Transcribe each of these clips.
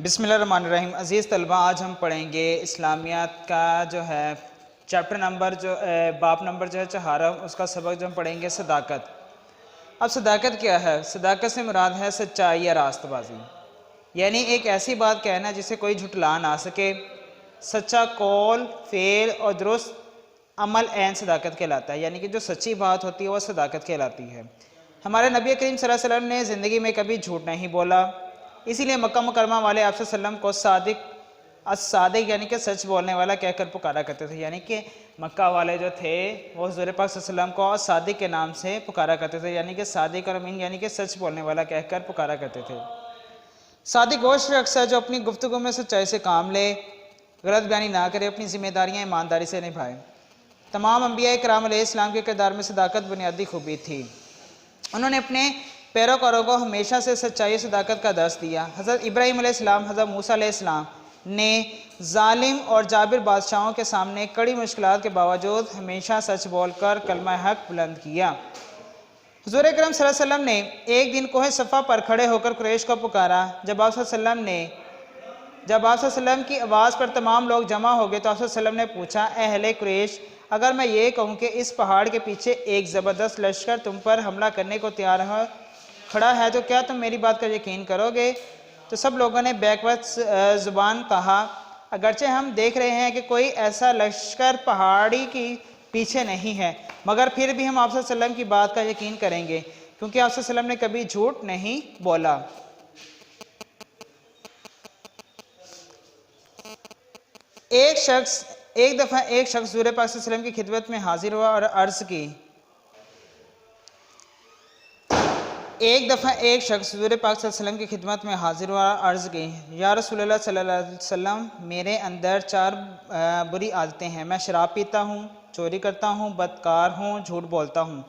बिस्मिल्लाहिर्रहमानिर्रहीम। अज़ीज़ तलबा, आज हम पढ़ेंगे इस्लामियात का जो है चैप्टर नंबर बाब नंबर जो है 4, उसका सबक जो हम पढ़ेंगे सदाकत। अब सदाकत क्या है? सदाकत से मुराद है सच्चाई या रास्तबाजी, यानी एक ऐसी बात कहना जिसे कोई झुटला ना सके। सच्चा कौल, फेल और दुरुस्त अमल ऐन सदाकत कहलाता है, यानी कि जो सच्ची बात होती है वह सदाकत कहलाती है। हमारे नबी करीम सल्लल्लाहु अलैहि वसल्लम ने ज़िंदगी में कभी झूठ नहीं बोला, इसीलिए मक्का मुकरमा वाले आप सल्लम को सादिक यानी कि सच बोलने वाला कहकर पुकारा करते थे। यानी कि मक्का वाले जो थे वो हुज़ूर पाक सल्लम को सादिक के नाम से पुकारा करते थे, यानी कि सादिक और अमीन यानी कि सच बोलने वाला कहकर पुकारा करते थे। सादिक वो शख्स है जो अपनी गुफ्तगू में सच्चाई से काम ले, गलत बयानी ना करे, अपनी जिम्मेदारियाँ ईमानदारी से निभाए। तमाम अंबिया कराम अलैहिस्सलाम के किरदार में सदाकत बुनियादी खूबी थी। उन्होंने अपने पैरोकारों को हमेशा से सच्चाई सदाकत का दर्स दिया। हज़रत इब्राहीम अलैहिस्सलाम, हज़रत मूसा अलैहिस्सलाम ने जालिम और जाबिर बादशाहों के सामने कड़ी मुश्किलात के बावजूद हमेशा सच बोलकर कलमा हक बुलंद किया। हुज़ूर अकरम सल्लल्लाहु अलैहि वसल्लम ने एक दिन कोहे सफ़ा पर खड़े होकर कुरैश को पुकारा। जब आप सल्लम की आवाज़ पर तमाम लोग जमा हो गए तो आप सल्लम ने पूछा, अहले कुरैश, अगर मैं ये कहूँ कि इस पहाड़ के पीछे एक ज़बरदस्त लश्कर तुम पर हमला करने को तैयार खड़ा है तो क्या तुम मेरी बात का यकीन करोगे? तो सब लोगों ने बैकवर्ड ज़ुबान कहा, अगरचे हम देख रहे हैं कि कोई ऐसा लश्कर पहाड़ी की पीछे नहीं है, मगर फिर भी हम आप सल्लम की बात का यकीन करेंगे, क्योंकि आप सल्लम ने कभी झूठ नहीं बोला। एक दफ़ा एक शख्स हुज़ूर पाक सल्लल्लाहु अलैहि वसल्लम की खिदमत में हाजिर हुआ और अर्ज़ की। या रसूलल्लाह सल्लल्लाहु अलैहि वसल्लम, मेरे अंदर 4 बुरी आदतें हैं। मैं शराब पीता हूँ, चोरी करता हूँ, बदकार हूँ, झूठ बोलता हूँ।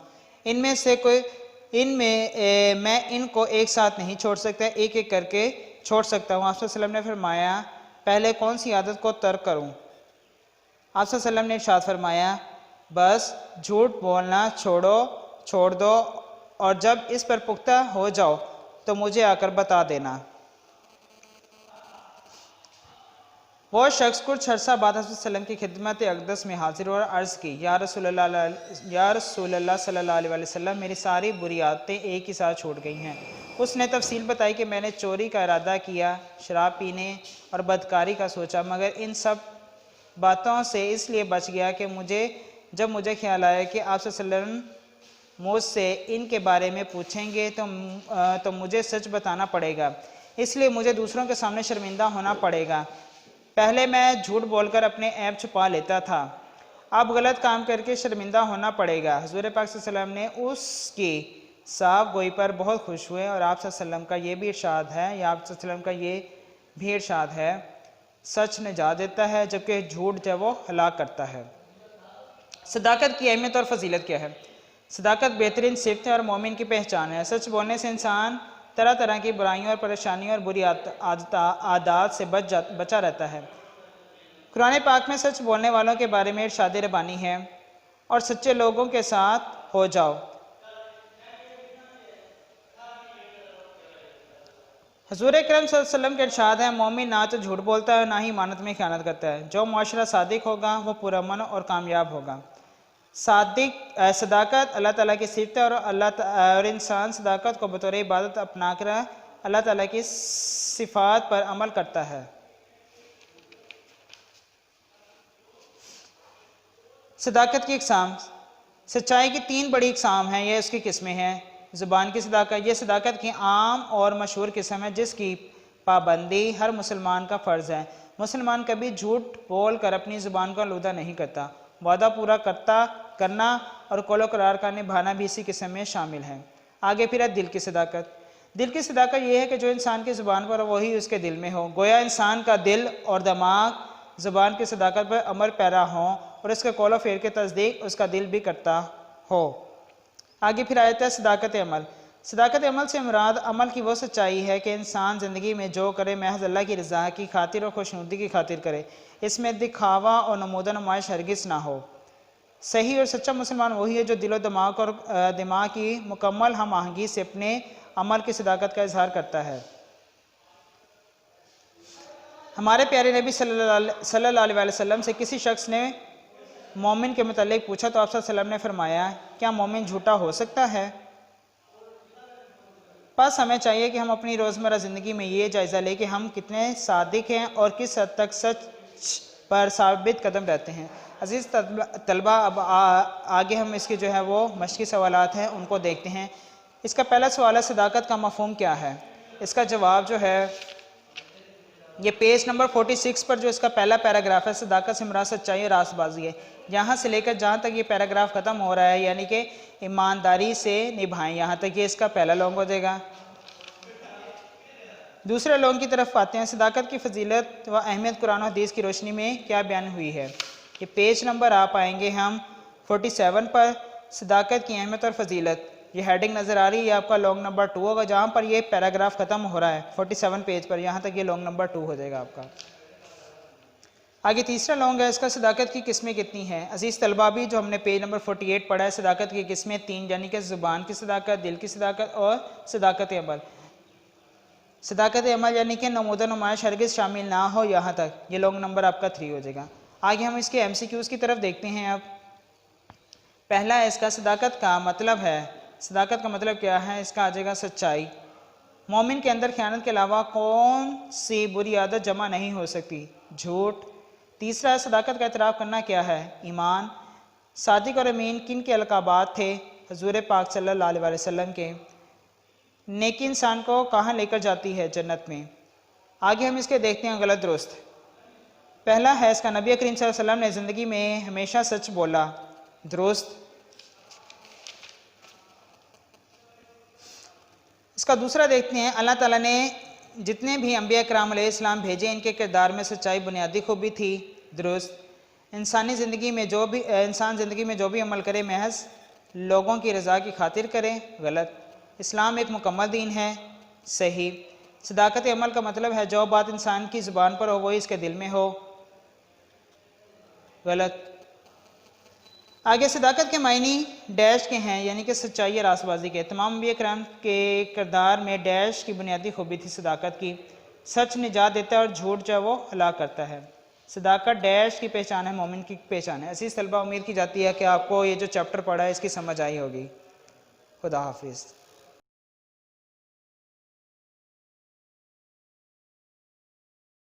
मैं इनको एक साथ नहीं छोड़ सकता, एक एक करके छोड़ सकता हूँ। आप सल्लल्लाहु अलैहि वसल्लम ने फरमाया, पहले कौन सी आदत को तर्क करूँ? आप सल्लल्लाहु अलैहि वसल्लम ने इरशाद फरमाया, बस झूठ बोलना छोड़ दो, और जब इस पर पुख्ता हो जाओ तो मुझे आकर बता देना। वो शख्स कुछ अर्सा बाद हज़रत सल्लम की खिदमत अक़दस में हाजिर और अर्ज़ की, या रसूलल्लाह सल्लल्लाहु अलैहि वसल्लम, मेरी सारी बुरी आदतें एक ही साथ छूट गई हैं। उसने तफसील बताई कि मैंने चोरी का इरादा किया, शराब पीने और बदकारी का सोचा, मगर इन सब बातों से इसलिए बच गया कि जब मुझे ख्याल आया कि आप सल्लम मुझसे इनके बारे में पूछेंगे तो मुझे सच बताना पड़ेगा, इसलिए मुझे दूसरों के सामने शर्मिंदा होना पड़ेगा। पहले मैं झूठ बोलकर अपने ऐब छुपा लेता था, अब गलत काम करके शर्मिंदा होना पड़ेगा। हुज़ूर पाक सल्लल्लाहु अलैहि वसल्लम ने उसकी साफ गोई पर बहुत खुश हुए और आप सल्लल्लाहु अलैहि वसल्लम का ये भी इरशाद है, सच निजात देता है जबकि झूठ जब वो हलाक करता है। सदाकत की अहमियत और फजीलत क्या है? सदाकत बेहतरीन सिफ़त है और मोमिन की पहचान है। सच बोलने से इंसान तरह तरह की बुराइयों और परेशानियों और बुरी आदत से बचा रहता है। कुरान पाक में सच बोलने वालों के बारे में इरशाद रब्बानी है, और सच्चे लोगों के साथ हो जाओ। हुज़ूर अकरम सल्लल्लाहु अलैहि वसल्लम के इरशाद है, मोमिन ना तो झूठ बोलता है ना ही इमानत में ख़यानत करता है। जो मुआशरा सादिक होगा वो पुरअमन और कामयाब होगा। सदाकत अल्लाह ताला की सिफ़त है और इंसान सदाकत को बतौर इबादत अपना कर अल्लाह ताला की सिफ़ात पर अमल करता है। सदाकत की इक़साम, सच्चाई की 3 बड़ी इक़साम हैं, ये उसकी किस्में हैं। ज़ुबान की सदाकत, ये सदाकत की आम और मशहूर किस्म है जिसकी पाबंदी हर मुसलमान का फ़र्ज़ है। मुसलमान कभी झूठ बोल कर अपनी ज़ुबान को आलूदा नहीं करता। वादा पूरा करना और कौलो करार का निभाना भी इसी किस्म में शामिल है। आगे फिर है दिल की सदाकत। दिल की सदाकत यह है कि जो इंसान की ज़ुबान पर वही उसके दिल में हो, गोया इंसान का दिल और दिमाग ज़ुबान की सदाकत पर अमल पैरा हो और इसके कौलो फेर के तस्दीक उसका दिल भी करता हो। आगे फिर आयत है सदाकत अमल। सदाकत अमल से मुराद अमल की वो सच्चाई है कि इंसान ज़िंदगी में जो करे महज़ अल्लाह की रज़ा की खातिर और खुशनुदी की खातिर करे, इसमें दिखावा और नमूदा नुमाइश हरगिज़ ना हो। सही और सच्चा मुसलमान वही है जो दिलो दिमाग की मुकम्मल हम आहंगी से अपने अमल की सदाकत का इजहार करता है। हमारे प्यारे नबी सल्लल्लाहु अलैहि वसल्लम से किसी शख्स ने मोमिन के मुतालिक पूछा तो आप सल्लल्लाहु अलैहि वसल्लम ने फरमाया, क्या मोमिन झूठा हो सकता है? बस हमें चाहिए कि हम अपनी रोज़मर्रा ज़िंदगी में ये जायज़ा लें कि हम कितने सादिक हैं और किस हद तक सच पर साबित कदम रहते हैं। अज़ीज़ तलबा, अब आगे हम इसके जो है वो मशक़ी सवालात हैं उनको देखते हैं। इसका पहला सवाल है, सदाकत का मफ़हूम क्या है? इसका जवाब जो है ये पेज नंबर 46 पर जो इसका पहला पैराग्राफ है, सदाकत से मुराद सच्चाई और रास्तबाजी है। यहाँ से लेकर जहाँ तक ये पैराग्राफ ख़त्म हो रहा है, यानी कि ईमानदारी से निभाएं, यहाँ तक ये इसका पहला लॉन्ग हो जाएगा। दूसरे लॉन्ग की तरफ आते हैं। सदाकत की फजीलत व अहमियत कुरान और हदीस की रोशनी में क्या बयान हुई है? ये पेज नंबर आप आएंगे हम 47 पर, सदाकत की अहमियत और फजीलत, ये हेडिंग नज़र आ रही है, आपका लॉन्ग नंबर 2 होगा। जहाँ पर ये पैराग्राफ ख़त्म हो रहा है 47 पेज पर, यहाँ तक ये लॉन्ग नंबर 2 हो जाएगा आपका। आगे तीसरा लॉन्ग है, इसका सदाकत की किस्में कितनी हैं? अजीज़ तलबा, भी जो हमने पेज नंबर 48 पढ़ा है, सदाकत की किस्में 3, यानी कि ज़ुबान की सदाकत, दिल की सदाकत और सदाकत अमल। सदाकत अमल यानी कि नमूदा नुमाइश हरगिज़ शामिल ना हो, यहाँ तक ये लॉन्ग नंबर आपका 3 हो जाएगा। आगे हम इसके MCQs की तरफ देखते हैं। अब पहला है इसका, सदाकत का मतलब है। सदाकत का मतलब क्या है? इसका आ जाएगा सच्चाई। मोमिन के अंदर ख़यानत के अलावा कौन सी बुरी आदत जमा नहीं हो सकती? झूठ। तीसरा है, सदाकत का एतराफ़ करना क्या है? ईमान। सादिक और अमीन किन के अलकाबात थे? हजूर पाक सल्लल्लाहु अलैहि वसल्लम के। नेकी इंसान को कहाँ लेकर जाती है? जन्नत में। आगे हम इसके देखते हैं गलत दुरुस्त। पहला है इसका, नबी करीम सल्लल्लाहु अलैहि वसल्लम ने ज़िंदगी में हमेशा सच बोला। दुरुस्त। इसका दूसरा देखते हैं, अल्लाह ताला ने जितने भी अंबिया कराम अलैहिस्सलाम भेजे, इनके किरदार में सच्चाई बुनियादी खूबी थी। दुरुस्त। इंसान ज़िंदगी में जो भी अमल करे महज लोगों की रज़ा की खातिर करें। गलत। इस्लाम एक मुकम्मल दीन है। सही। सदाकत अमल का मतलब है जो बात इंसान की ज़ुबान पर हो वही इसके दिल में हो। गलत। आगे सदाकत के मायनी डैश के हैं, यानी कि सच्चाई और रास्तबाजी के। तमाम अंबिया कराम के किरदार में डैश की बुनियादी खूबी थी सदाकत की। सच निजात देता है और झूठ जो है वो हलाक करता है। सदाकत डैश की पहचान है, मोमिन की पहचान है। अज़ीज़ तलबा, उम्मीद की जाती है कि आपको ये जो चैप्टर पढ़ा है इसकी समझ आई होगी। खुदा हाफिज़।